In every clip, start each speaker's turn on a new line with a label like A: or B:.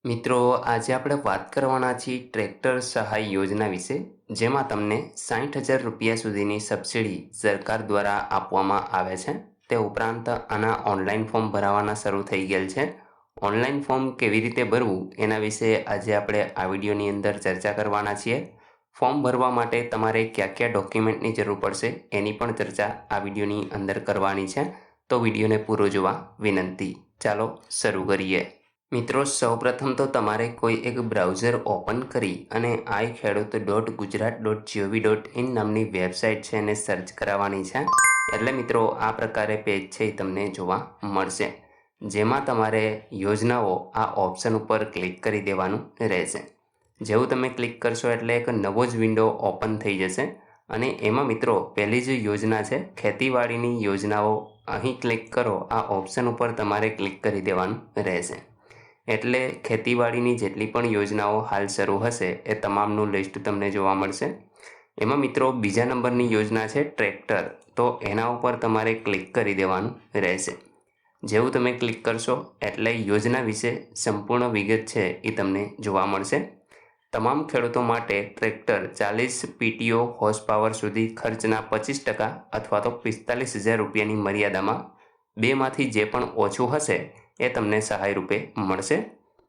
A: મિત્રો આજે આપણે વાત કરવાના છીએ ટ્રેક્ટર સહાય યોજના વિશે, જેમાં તમને 60,000 રૂપિયા સુધીની સબસિડી સરકાર દ્વારા આપવામાં આવે છે. તે ઉપરાંત આના ઓનલાઈન ફોર્મ ભરાવાના શરૂ થઈ ગયેલ છે. ઓનલાઈન ફોર્મ કેવી રીતે ભરવું એના વિશે આજે આપણે આ વિડીયોની અંદર ચર્ચા કરવાના છીએ. ફોર્મ ભરવા માટે તમારે કયા કયા ડોક્યુમેન્ટની જરૂર પડશે એની પણ ચર્ચા આ વિડીયોની અંદર કરવાની છે. તો વિડીયોને પૂરો જોવા વિનંતી. ચાલો શરૂ કરીએ. મિત્રો સૌપ્રથમ તો તમારે કોઈ એક બ્રાઉઝર ઓપન કરી અને iKheduत.gujarat.gov.in નામની વેબસાઇટ છે એને સર્ચ કરાવવાની છે. એટલે મિત્રો આ પ્રકારે પેજ છે એ તમને જોવા મળશે, જેમાં તમારે યોજનાઓ આ ઓપ્શન ઉપર ક્લિક કરી દેવાનું રહેશે. જેવું તમે ક્લિક કરશો એટલે એક નવો જ વિન્ડો ઓપન થઈ જશે અને એમાં મિત્રો પહેલી જ યોજના છે ખેતીવાડીની યોજનાઓ. અહીં ક્લિક કરો, આ ઓપ્શન ઉપર તમારે ક્લિક કરી દેવાનું રહેશે. એટલે ખેતીવાડીની જેટલી પણ યોજનાઓ હાલ શરૂ હશે એ તમામનું લિસ્ટ તમને જોવા મળશે. એમાં મિત્રો બીજા નંબરની યોજના છે ટ્રેક્ટર, તો એના ઉપર તમારે ક્લિક કરી દેવાનું રહેશે. જેવું તમે ક્લિક કરશો એટલે યોજના વિશે સંપૂર્ણ વિગત છે એ તમને જોવા મળશે. તમામ ખેડૂતો માટે ટ્રેક્ટર 40 PTO હોર્સ પાવર સુધી ખર્ચના 25% અથવા તો 45,000 રૂપિયાની મર્યાદામાં બેમાંથી જે પણ ઓછું હશે એ તમને સહાય રૂપે મળશે.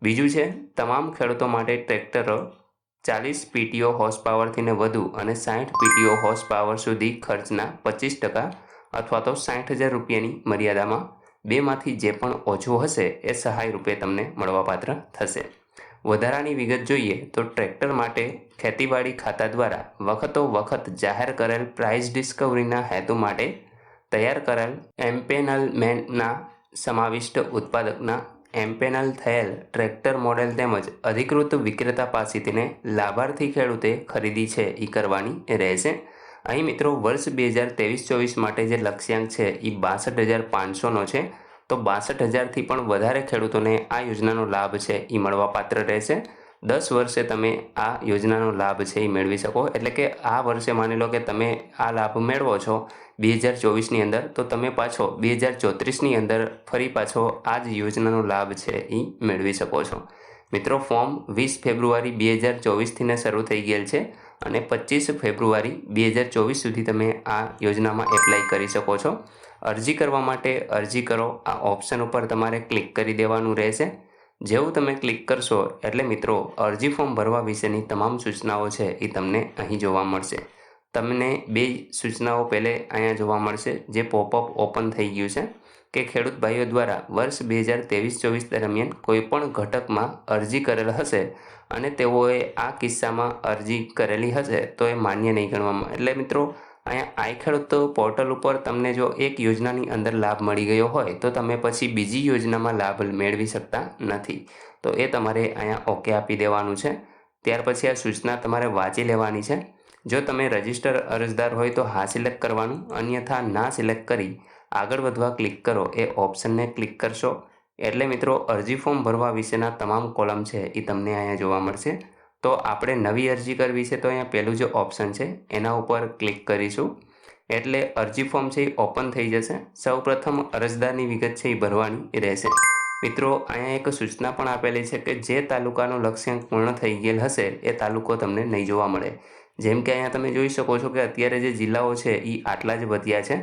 A: બીજું છે તમામ ખેડૂતો માટે ટ્રેક્ટરો 40 PTO હોર્સ પાવરથી ને વધુ અને 60 PTO હોર્સ પાવર સુધી ખર્ચના 25% અથવા તો 60,000 રૂપિયાની મર્યાદામાં બેમાંથી જે પણ ઓછું હશે એ સહાય રૂપે તમને મળવાપાત્ર થશે. વધારાની વિગત જોઈએ તો ટ્રેક્ટર માટે ખેતીવાડી ખાતા દ્વારા વખતો વખત જાહેર કરેલ પ્રાઇસ ડિસ્કવરીના હેતુ માટે તૈયાર કરેલ એમ્પેનલમેન્ટના સમાવિષ્ટ ઉત્પાદકના એમ્પેનલ થયેલ ટ્રેક્ટર મોડેલ તેમજ અધિકૃત વિક્રેતા પાસેથી લાભાર્થી ખેડૂતે ખરીદી છે એ કરવાની રહેશે. અહીં મિત્રો વર્ષ 2023-24 માટે જે લક્ષ્યાંક છે એ 62,500નો છે. તો 62,000થી પણ વધારે ખેડૂતોને આ યોજનાનો લાભ છે એ મળવાપાત્ર રહેશે. 10 વર્ષે તમે આ યોજનાનો લાભ છે એ મેળવી શકો. એટલે કે આ વર્ષે માની લો કે તમે આ લાભ મેળવો છો 2024ની અંદર, તો તમે પાછો 2034ની અંદર ફરી પાછો આ જ યોજનાનો લાભ છે એ મેળવી શકો છો. મિત્રો ફોર્મ 20 ફેબ્રુઆરી 2024થી શરૂ થઈ ગયેલ છે અને 25 ફેબ્રુઆરી 2024 સુધી તમે આ યોજનામાં એપ્લાય કરી શકો છો. અરજી કરવા માટે અરજી કરો આ ઓપ્શન ઉપર તમારે ક્લિક કરી દેવાનું રહેશે. જેવું તમે ક્લિક કરશો એટલે મિત્રો અરજી ફોર્મ ભરવા વિશેની તમામ સૂચનાઓ છે એ તમને અહીં જોવા મળશે. તમને બે સૂચનાઓ પહેલે અહીંયા જોવા મળશે જે પોપઅપ ઓપન થઈ ગયું છે કે ખેડૂત ભાઈઓ દ્વારા વર્ષ 2023-24 દરમિયાન કોઈપણ ઘટકમાં અરજી કરેલ હશે અને તેઓએ આ કિસ્સામાં અરજી કરેલી હશે તો એ માન્ય નહીં ગણવામાં. એટલે મિત્રો અહીંયા iKheduત પોર્ટલ ઉપર તમને જો એક યોજનાની અંદર લાભ મળી ગયો હોય તો તમે પછી બીજી યોજનામાં લાભ મેળવી શકતા નથી. તો એ તમારે અહીંયા ઓકે આપી દેવાનું છે. ત્યાર પછી આ સૂચના તમારે વાંચી લેવાની છે. જો તમે રજિસ્ટર અરજદાર હોય તો હા સિલેક્ટ કરવાનું, અન્યથા ના સિલેક્ટ કરી આગળ વધવા ક્લિક કરો એ ઓપ્શનને ક્લિક કરશો એટલે મિત્રો અરજી ફોર્મ ભરવા વિશેના તમામ કોલમ છે એ તમને અહીંયા જોવા મળશે. તો આપણે નવી અરજી કરવી છે તો અહીંયા પહેલું જે ઓપ્શન છે એના ઉપર ક્લિક કરીશું એટલે અરજી ફોર્મ છે એ ઓપન થઈ જશે. સૌપ્રથમ અરજદારની વિગત છે એ ભરવાની રહેશે. મિત્રો અહીંયા એક સૂચના પણ આપેલી છે કે જે તાલુકાનો લક્ષ્યાંક પૂર્ણ થઈ ગયેલ હશે એ તાલુકો તમને નહીં જોવા મળે. જેમ કે અહીંયા તમે જોઈ શકો છો કે અત્યારે જે જિલ્લાઓ છે એ આટલા જ વધ્યા છે.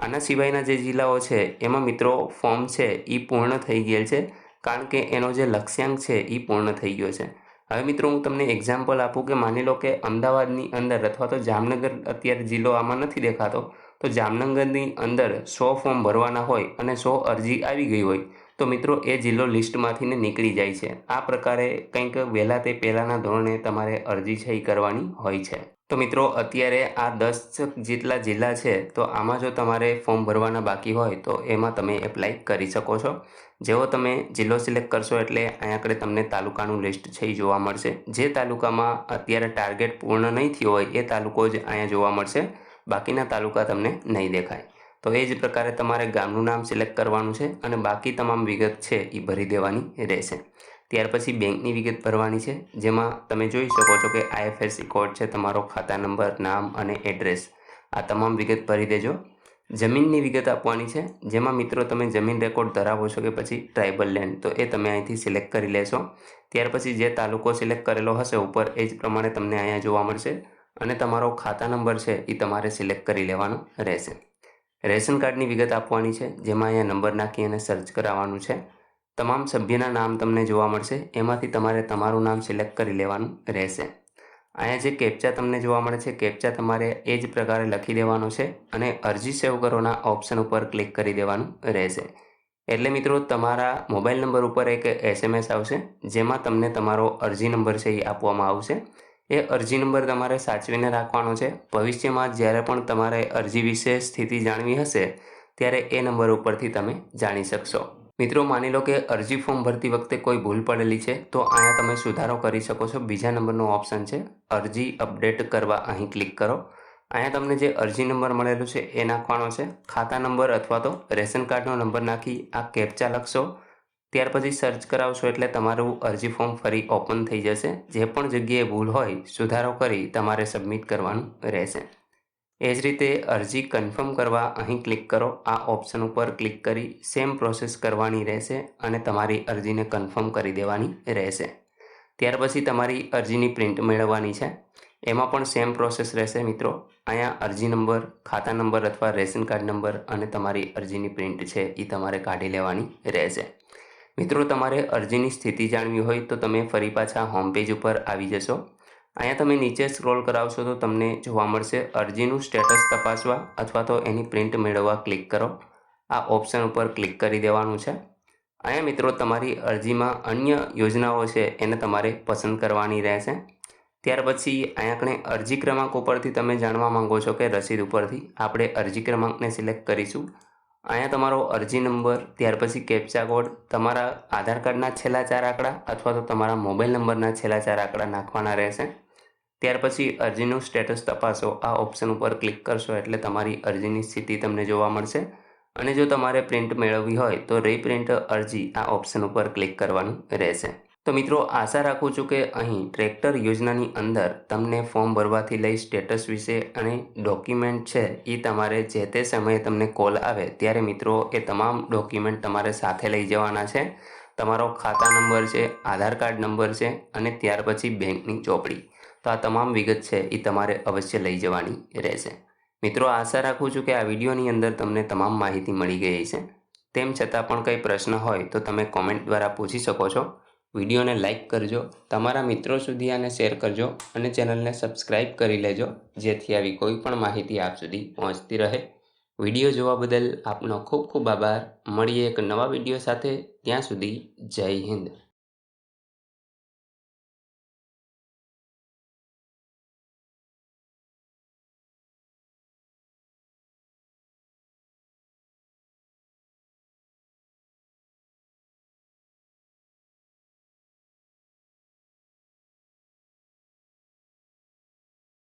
A: આના સિવાયના જે જિલ્લાઓ છે એમાં મિત્રો ફોર્મ છે એ પૂર્ણ થઈ ગયેલ છે કારણ કે એનો જે લક્ષ્યાંક છે એ પૂર્ણ થઈ ગયો છે. હવે મિત્રો હું તમને એક્ઝામ્પલ આપું કે માની લો કે અમદાવાદની અંદર અથવા તો જામનગર અત્યારે જિલ્લો આમાં નથી દેખાતો, તો જામનગરની અંદર 100 ફોર્મ ભરવાના હોય અને 100 અરજી આવી ગઈ હોય તો મિત્રો એ જિલ્લો લિસ્ટમાંથી નીકળી જાય છે. આ પ્રકારે કંઈક વહેલા તે પહેલાંના ધોરણે તમારે અરજી છે એ કરવાની હોય છે. તો મિત્રો અત્યારે આ 10 જેટલા જિલ્લા છે તો આમાં જો તમારે ફોર્મ ભરવાના બાકી હોય તો એમાં તમે એપ્લાય કરી શકો છો. જેવો તમે જિલ્લો સિલેક્ટ કરશો એટલે અહીંયા આગળ તમને તાલુકાનું લિસ્ટ છે એ જોવા મળશે. જે તાલુકામાં અત્યારે ટાર્ગેટ પૂર્ણ નહીં થયો હોય એ તાલુકો જ અહીંયા જોવા મળશે, બાકીના તાલુકા તમને નહીં દેખાય. તો એ જ પ્રકારે તમારે ગામનું નામ સિલેક્ટ કરવાનું છે અને બાકી તમામ વિગત છે એ ભરી દેવાની રહેશે. ત્યાર પછી બેંકની વિગત ભરવાની છે, જેમાં તમે જોઈ શકો છો કે IFSC કોડ છે, તમારો ખાતા નંબર, નામ અને એડ્રેસ, આ તમામ વિગત ભરી દેજો. જમીનની વિગત આપવાની છે, જેમાં મિત્રો તમે જમીન રેકોર્ડ ધરાવો છો કે પછી ટ્રાઇબલ લેન્ડ, તો એ તમે અહીંથી સિલેક્ટ કરી લેશો. ત્યાર પછી જે તાલુકો સિલેક્ટ કરેલો હશે ઉપર એ જ પ્રમાણે તમને અહીંયા જોવા મળશે અને તમારો ખાતા નંબર છે એ તમારે સિલેક્ટ કરી લેવાનો રહેશે. રેશન કાર્ડની વિગત આપવાની છે, જેમાં અહીંયા નંબર નાખી અને સર્ચ કરાવવાનું છે. તમામ સભ્યના નામ તમને જોવા મળશે, એમાંથી તમારે તમારું નામ સિલેક્ટ કરી લેવાનું રહેશે. અહીંયા જે કેપ્ચા તમને જોવા મળે છે, કેપ્ચા તમારે એ જ પ્રકારે લખી દેવાનો છે અને અરજી સેવ કરોના ઓપ્શન ઉપર ક્લિક કરી દેવાનું રહેશે. એટલે મિત્રો તમારા મોબાઈલ નંબર ઉપર એક SMS આવશે, જેમાં તમને તમારો અરજી નંબર છે એ આપવામાં આવશે. એ અરજી નંબર તમારે સાચવીને રાખવાનો છે. ભવિષ્યમાં જ્યારે પણ તમારે અરજી વિશે સ્થિતિ જાણવી હશે ત્યારે એ નંબર ઉપરથી તમે જાણી શકશો. મિત્રો માની લો કે અરજી ફોર્મ ભરતી વખતે કોઈ ભૂલ પડેલી છે, તો અહીંયા તમે સુધારો કરી શકો છો. બીજા નંબરનો ઓપ્શન છે અરજી અપડેટ કરવા, અહીં ક્લિક કરો. અહીંયા તમને જે અરજી નંબર મળેલો છે એ નાખવાનો છે. ખાતા નંબર અથવા તો રેશન કાર્ડનો નંબર નાખી આ કેપ્ચા લખશો. ત્યાર પછી સર્ચ કરાવશો એટલે તમારું અરજી ફોર્મ ફરી ઓપન થઈ જશે. જે પણ જગ્યાએ ભૂલ હોય સુધારો કરી તમારે સબમિટ કરવાનું રહેશે. એ જ રીતે અરજી કન્ફર્મ કરવા અહીં ક્લિક કરો. આ ઓપ્શન ઉપર ક્લિક કરી સેમ પ્રોસેસ કરવાની રહેશે અને તમારી અરજીને કન્ફર્મ કરી દેવાની રહેશે. ત્યાર પછી તમારી અરજીની પ્રિન્ટ મેળવવાની છે. એમાં પણ સેમ પ્રોસેસ રહેશે મિત્રો. અહીંયા અરજી નંબર, ખાતા નંબર અથવા રેશન કાર્ડ નંબર અને તમારી અરજીની પ્રિન્ટ છે એ તમારે કાઢી લેવાની રહેશે. મિત્રો તમારે અરજીની સ્થિતિ જાણવી હોય તો તમે ફરી પાછા હોમ પેજ ઉપર આવી જશો. અહીંયા તમે નીચે સ્ક્રોલ કરાવશો તો તમને જોવા મળશે અરજીનું સ્ટેટસ તપાસવા અથવા તો એની પ્રિન્ટ મેળવવા, ક્લિક કરો. આ ઓપ્શન ઉપર ક્લિક કરી દેવાનું છે. અહીંયા મિત્રો તમારી અરજીમાં અન્ય યોજનાઓ છે એને તમારે પસંદ કરવાની રહેશે. ત્યાર પછી અહીંયા કણે અરજી ક્રમાંક ઉપરથી તમે જાણવા માંગો છો કે રસીદ ઉપરથી, આપણે અરજી ક્રમાંકને સિલેક્ટ કરીશું. અહીંયા તમારો અરજી નંબર, ત્યાર પછી કેપ્ચા કોડ, તમારા આધાર કાર્ડના છેલ્લા 4 આંકડા અથવા તો તમારા મોબાઈલ નંબરના છેલ્લા 4 આંકડા નાખવાના રહેશે. ત્યાર પછી અરજીનું સ્ટેટસ તપાસો. આ ઓપ્શન ઉપર ક્લિક કરશો એટલે તમારી અરજીની સ્થિતિ તમને જોવા મળશે. અને જો તમારે પ્રિન્ટ મેળવવી હોય તો રીપ્રિન્ટ અરજી આ ઓપ્શન ઉપર ક્લિક કરવાનું રહેશે. તો મિત્રો આશા રાખું છું કે અહીં ટ્રેક્ટર યોજનાની અંદર તમને ફોર્મ ભરવાથી લઈ સ્ટેટસ વિશે અને ડોક્યુમેન્ટ છે એ તમારે જે તે સમયે તમને કોલ આવે ત્યારે મિત્રો એ તમામ ડોક્યુમેન્ટ તમારે સાથે લઈ જવાના છે. તમારો ખાતા નંબર છે, આધાર કાર્ડ નંબર છે અને ત્યાર પછી બેંકની ચોપડી. તો આ તમામ વિગત છે એ તમારે અવશ્ય લઈ જવાની રહેશે. મિત્રો આશા રાખું છું કે આ વિડીયોની અંદર તમને તમામ માહિતી મળી ગઈ છે. તેમ છતાં પણ કંઈ પ્રશ્ન હોય તો તમે કોમેન્ટ દ્વારા પૂછી શકો છો. વિડીયોને લાઇક કરજો, તમારા મિત્રો સુધી આને શેર કરજો અને ચેનલને સબસ્ક્રાઈબ કરી લેજો, જેથી આવી કોઈ પણ માહિતી આપ સુધી પહોંચતી રહે. વિડીયો જોવા બદલ આપનો ખૂબ ખૂબ આભાર. મળીએ એક નવા વિડીયો સાથે. ત્યાં સુધી જય હિન્દ.